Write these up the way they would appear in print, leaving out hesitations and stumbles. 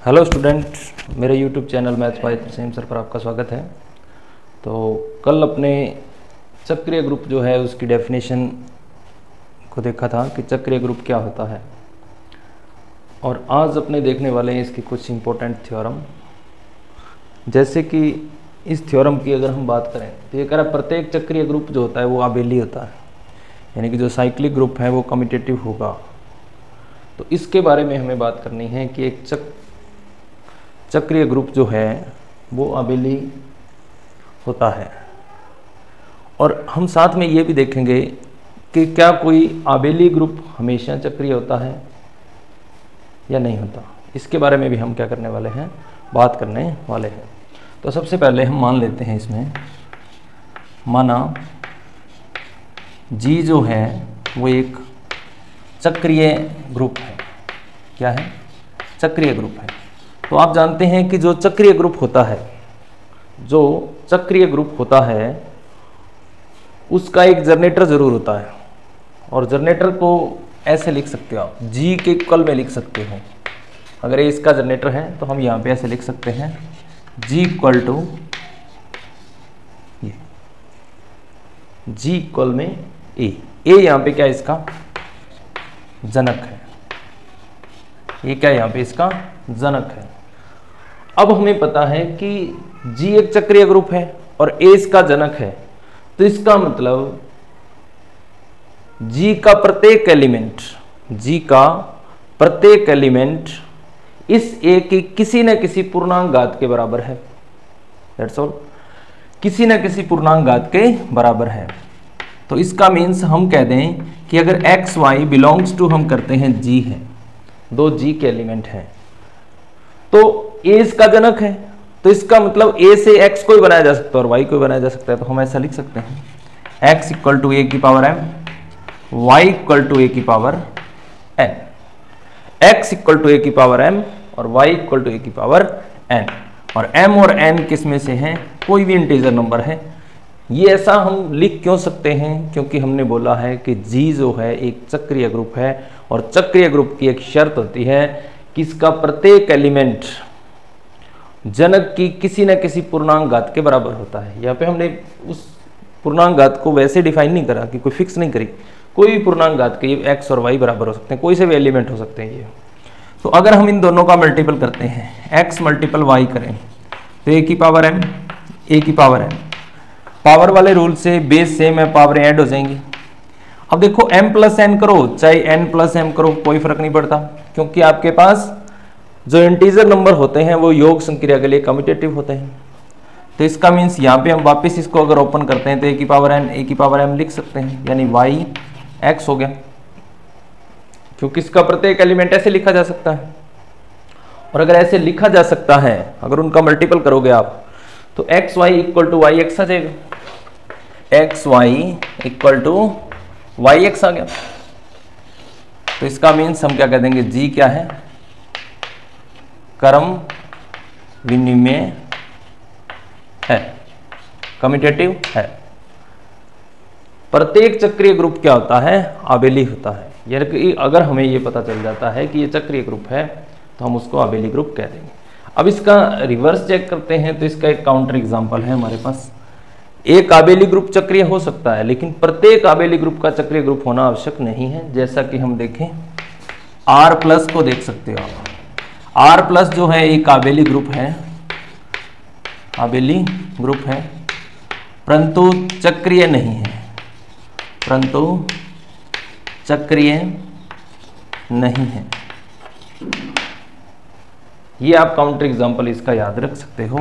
Hello student, मेरे YouTube channel maths by Tarsem sir पर आपका स्वागत है। तो कल अपने चक्रीय ग्रुप जो है उसकी डेफिनेशन को देखा था कि चक्रीय ग्रुप क्या होता है, और आज अपने देखने वाले हैं इसकी कुछ इम्पोर्टेंट थ्योरम। जैसे कि इस थ्योरम की अगर हम बात करें तो ये कह रहा है प्रत्येक चक्रीय ग्रुप जो होता है वो आबेली होता है, यानी कि जो साइक्लिक ग्रुप है वो कम्यूटेटिव होगा। तो इसके बारे में हमें बात करनी है कि एक चक्रीय ग्रुप जो है वो आबेली होता है, और हम साथ में ये भी देखेंगे कि क्या कोई आबेली ग्रुप हमेशा चक्रीय होता है या नहीं होता। इसके बारे में भी हम क्या करने वाले हैं, बात करने वाले हैं। तो सबसे पहले हम मान लेते हैं, इसमें माना G जो है वो एक चक्रीय ग्रुप है। क्या है? चक्रीय ग्रुप है। तो आप जानते हैं कि जो चक्रीय ग्रुप होता है उसका एक जनरेटर जरूर होता है, और जनरेटर को ऐसे लिख सकते हो आप, G के इक्वल में लिख सकते हो। अगर ये इसका जनरेटर है तो हम यहाँ पे ऐसे लिख सकते हैं G इक्वल टू ये G इक्वल में A यहाँ पे क्या है, इसका जनक है। ये क्या है, यहाँ पे इसका जनक है। अब हमें पता है कि G एक चक्रीय ग्रुप है और A इसका जनक है, तो इसका मतलब G का प्रत्येक एलिमेंट इस A की किसी न किसी पूर्णांक घात के बराबर है। दैट्स ऑल, किसी न किसी पूर्णांक घात के बराबर है। तो इसका मीन्स हम कह दें कि अगर एक्स वाई बिलोंग्स टू, हम करते हैं G है, दो G के एलिमेंट हैं, तो A इसका जनक है, तो इसका मतलब A से x को भी बनाया जा सकता है और y को भी बनाया जा सकता है। तो हम ऐसा लिख सकते हैं x इक्वल टू a की power m, y equal to a की power n, x equal to a की पावर m और y इक्वल टू a की पावर n। और m और n किस में से हैं? कोई भी इंटीजर नंबर है। ये ऐसा हम लिख क्यों सकते हैं? क्योंकि हमने बोला है कि G जो है एक चक्रीय ग्रुप है, और चक्रीय ग्रुप की एक शर्त होती है कि इसका प्रत्येक एलिमेंट जनक की किसी न किसी पूर्णांक घात के बराबर होता है। यहाँ पे हमने उस पूर्णांक घात को वैसे डिफाइन नहीं करा कि कोई फिक्स नहीं करी, कोई भी पूर्णांक घात के ये x और y बराबर हो सकते हैं, कोई से भी एलिमेंट हो सकते हैं ये। तो अगर हम इन दोनों का मल्टीपल करते हैं, x मल्टीपल y करें तो a की पावर m, a की पावर n, पावर वाले रूल से बेस सेम है, पावर ऐड हो जाएंगी। अब देखो m प्लस n करो चाहे n प्लस m करो, कोई फर्क नहीं पड़ता, क्योंकि आपके पास जो इंटीजर नंबर होते हैं वो योग संक्रिया के लिए कम्यूटेटिव होते हैं। तो इसका मीन्स यहाँ पे हम वापस इसको अगर ओपन करते हैं तो a की पावर n a की पावर m लिख सकते हैं, यानी y x हो गया, क्योंकि इसका प्रत्येक एलिमेंट ऐसे लिखा जा सकता है। और अगर ऐसे लिखा जा सकता है, अगर उनका मल्टीपल करोगे आप, तो x y equal to y x आ जाएगा, x y equal to y x आ गया। तो इसका मीन्स हम क्या कह देंगे, G क्या है? क्रम विनिमय है, कम्यूटेटिव है। प्रत्येक चक्रीय ग्रुप क्या होता है? आबेली होता है। यानी कि अगर हमें ये पता चल जाता है कि ये चक्रीय ग्रुप है तो हम उसको आबेली ग्रुप कह देंगे। अब इसका रिवर्स चेक करते हैं, तो इसका एक काउंटर एग्जांपल है हमारे पास। एक आबेली ग्रुप चक्रीय हो सकता है, लेकिन प्रत्येक आबेली ग्रुप का चक्रीय ग्रुप होना आवश्यक नहीं है। जैसा कि हम देखें, R प्लस को देख सकते हो आप। R प्लस जो है एक आबेली ग्रुप है, परंतु चक्रीय नहीं है, ये आप काउंटर एग्जांपल इसका याद रख सकते हो।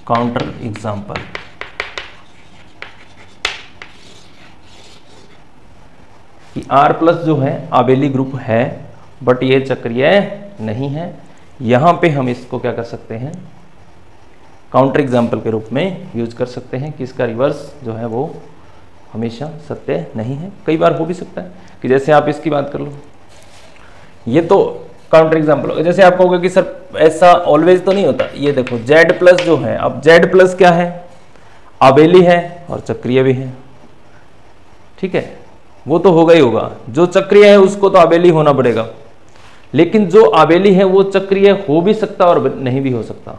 काउंटर एग्जांपल कि R प्लस जो है आबेली ग्रुप है, बट ये चक्रीय नहीं है। यहां पे हम इसको क्या कर सकते हैं, काउंटर एग्जांपल के रूप में यूज कर सकते हैं कि इसका रिवर्स जो है वो हमेशा सत्य नहीं है। कई बार हो भी सकता है कि जैसे आप इसकी बात कर लो, ये तो काउंटर एग्जांपल। जैसे आप कहोगे कि सर ऐसा ऑलवेज तो नहीं होता। ये देखो Z प्लस जो है, अब Z प्लस क्या है? आबेली है और चक्रीय भी है, ठीक है, वो तो होगा ही होगा। जो चक्रीय है उसको तो आबेली होना पड़ेगा, लेकिन जो आबेली है वो चक्रीय हो भी सकता और नहीं भी हो सकता।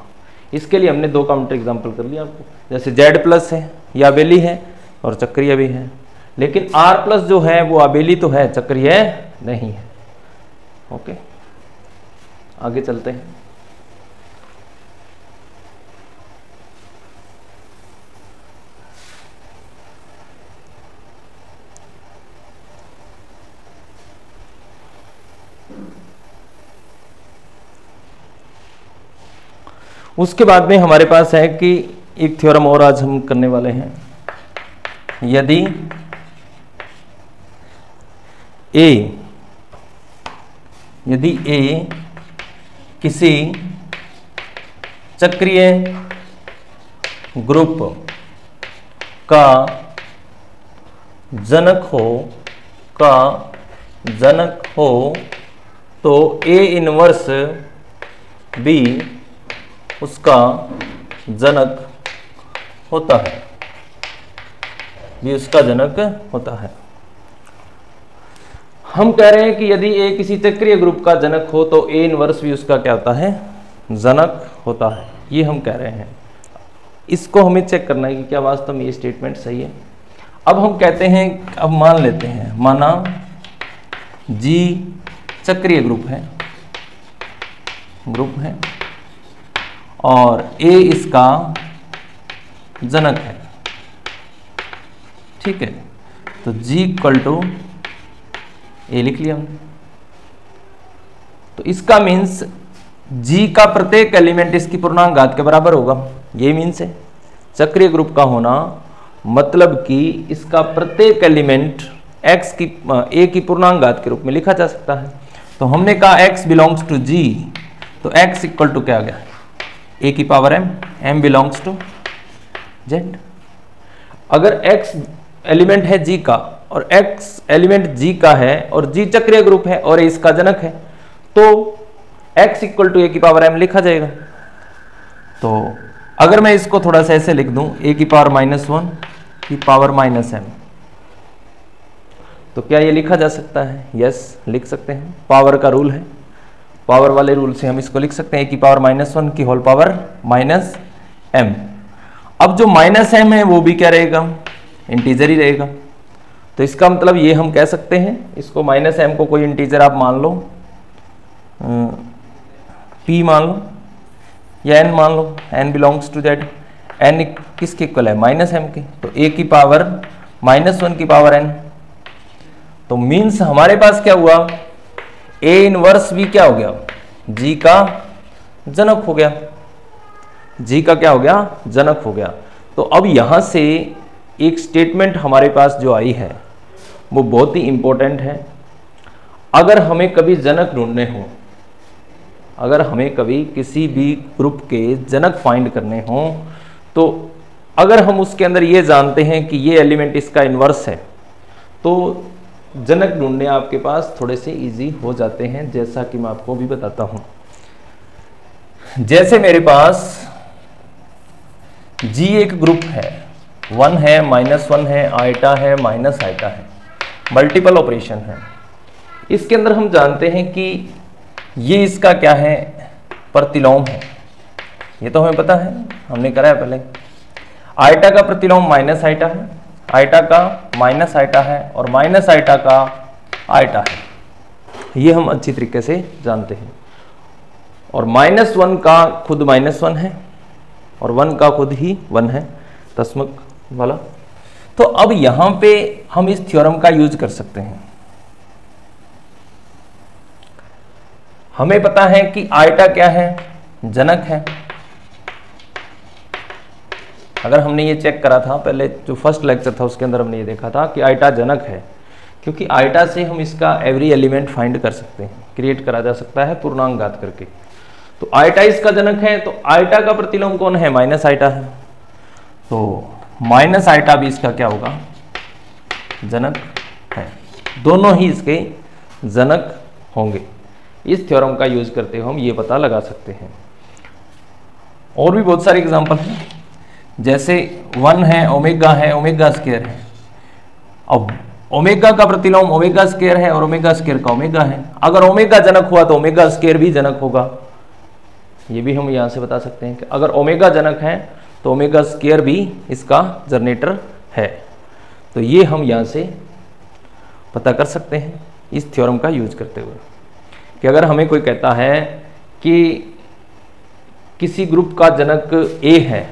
इसके लिए हमने 2 काउंटर एग्जाम्पल कर लिया आपको, जैसे Z+ है, ये आबेली है और चक्रीय भी है, लेकिन R+ जो है वो आबेली तो है, चक्रीय नहीं है। ओके, आगे चलते हैं। उसके बाद में हमारे पास है कि एक थ्योरम और आज हम करने वाले हैं। यदि A किसी चक्रीय ग्रुप का जनक हो तो A इनवर्स B उसका जनक होता है, भी उसका जनक होता है। हम कह रहे हैं कि यदि A किसी चक्रीय ग्रुप का जनक हो तो A इनवर्स भी उसका क्या होता है, जनक होता है, ये हम कह रहे हैं। इसको हमें चेक करना है कि क्या वास्तव में ये स्टेटमेंट सही है। अब हम कहते हैं, अब मान लेते हैं, माना G चक्रीय ग्रुप है और A इसका जनक है, ठीक है। तो G = A लिख लिया हमने। तो इसका मीन्स G का प्रत्येक एलिमेंट इसकी पूर्णांक घात के बराबर होगा, ये मीन्स है चक्रीय ग्रुप का होना, मतलब कि इसका प्रत्येक एलिमेंट x की A की पूर्णांक घात के रूप में लिखा जा सकता है। तो हमने कहा x बिलोंग्स टू G, तो x = क्या आ गया, A की power m belongs to Z। अगर x एलिमेंट है G का और x एलिमेंट G का है और G चक्रीय ग्रुप है और A इसका जनक है, तो x = A की पावर m लिखा जाएगा। तो अगर मैं इसको थोड़ा सा ऐसे लिख दूं, A की पावर -1 की पावर -m, तो क्या ये लिखा जा सकता है? यस, लिख सकते हैं। पावर का रूल है, पावर वाले रूल से हम इसको लिख सकते हैं, A की पावर -1 की होल पावर -m। अब जो -m है वो भी क्या रहेगा, इंटीजर ही रहेगा। तो इसका मतलब ये हम कह सकते हैं, इसको -m को कोई इंटीजर आप मान लो, p मान लो या n मान लो, n belongs to Z। n किसके इक्वल है, -m के, तो A की पावर -1 की पावर n। तो मीन्स हमारे पास क्या हुआ, A इनवर्स भी क्या हो गया, G का जनक हो गया, G का क्या हो गया, जनक हो गया। तो अब यहां से एक स्टेटमेंट हमारे पास जो आई है वो बहुत ही इंपॉर्टेंट है। अगर हमें कभी जनक ढूंढने हो, अगर हमें कभी किसी भी ग्रुप के जनक फाइंड करने हो, तो अगर हम उसके अंदर ये जानते हैं कि ये एलिमेंट इसका इन्वर्स है, तो जनक ढूंढने आपके पास थोड़े से इजी हो जाते हैं, जैसा कि मैं आपको भी बताता हूं। जैसे मेरे पास G एक ग्रुप है, 1 है, -1 है, आइटा है, माइनस आइटा है, मल्टीपल ऑपरेशन है। इसके अंदर हम जानते हैं कि ये इसका क्या है, प्रतिलोम है, ये तो हमें पता है, हमने करा है पहले। आइटा का प्रतिलोम माइनस आइटा है, आइटा का माइनस आइटा है और माइनस आइटा का आइटा है, ये हम अच्छी तरीके से जानते हैं। और -1 का खुद -1 है और 1 का खुद ही 1 है, दशमक वाला। तो अब यहां पे हम इस थ्योरम का यूज कर सकते हैं। हमें पता है कि आइटा क्या है, जनक है। अगर हमने ये चेक करा था पहले, जो फर्स्ट लेक्चर था उसके अंदर हमने ये देखा था कि आइटा जनक है, क्योंकि आइटा से हम इसका एवरी एलिमेंट फाइंड कर सकते हैं, क्रिएट करा जा सकता है पूर्णांक घात करके। तो आइटा इसका जनक है, तो आइटा का प्रतिलोम कौन है, माइनस आइटा है, तो माइनस आइटा भी इसका क्या होगा, जनक है। दोनों ही इसके जनक होंगे। इस थ्योरम का यूज करते हुए हम ये पता लगा सकते हैं। और भी बहुत सारे एग्जांपल हैं, जैसे 1 है, ओमेगा है, ओमेगा स्क्वायर है। अब ओमेगा का प्रतिलोम ओमेगा स्क्वायर है और ओमेगा स्क्वायर का ओमेगा है। अगर ओमेगा जनक हुआ तो ओमेगा स्क्वायर भी जनक होगा। ये भी हम यहाँ से बता सकते हैं कि अगर ओमेगा जनक है तो ओमेगा स्क्वायर भी इसका जनरेटर है। तो ये हम यहाँ से पता कर सकते हैं इस थ्योरम का यूज करते हुए कि अगर हमें कोई कहता है कि किसी ग्रुप का जनक A है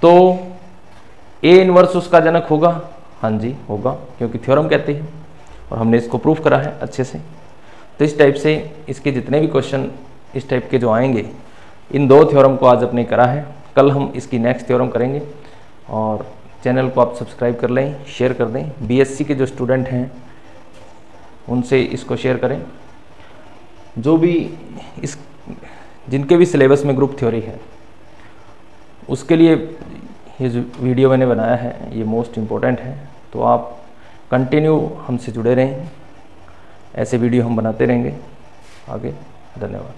तो A इनवर्स उसका जनक होगा। हाँ जी होगा, क्योंकि थ्योरम कहते हैं और हमने इसको प्रूफ करा है अच्छे से। तो इस टाइप से इसके जितने भी क्वेश्चन इस टाइप के जो आएंगे, इन दो थ्योरम को आज अपने करा है, कल हम इसकी नेक्स्ट थ्योरम करेंगे। और चैनल को आप सब्सक्राइब कर लें, शेयर कर दें। बीएससी के जो स्टूडेंट हैं उनसे इसको शेयर करें, जो भी इस जिनके भी सिलेबस में ग्रुप थ्योरी है उसके लिए ये जो वीडियो मैंने बनाया है ये मोस्ट इम्पोर्टेंट है। तो आप कंटिन्यू हमसे जुड़े रहें, ऐसे वीडियो हम बनाते रहेंगे आगे। धन्यवाद।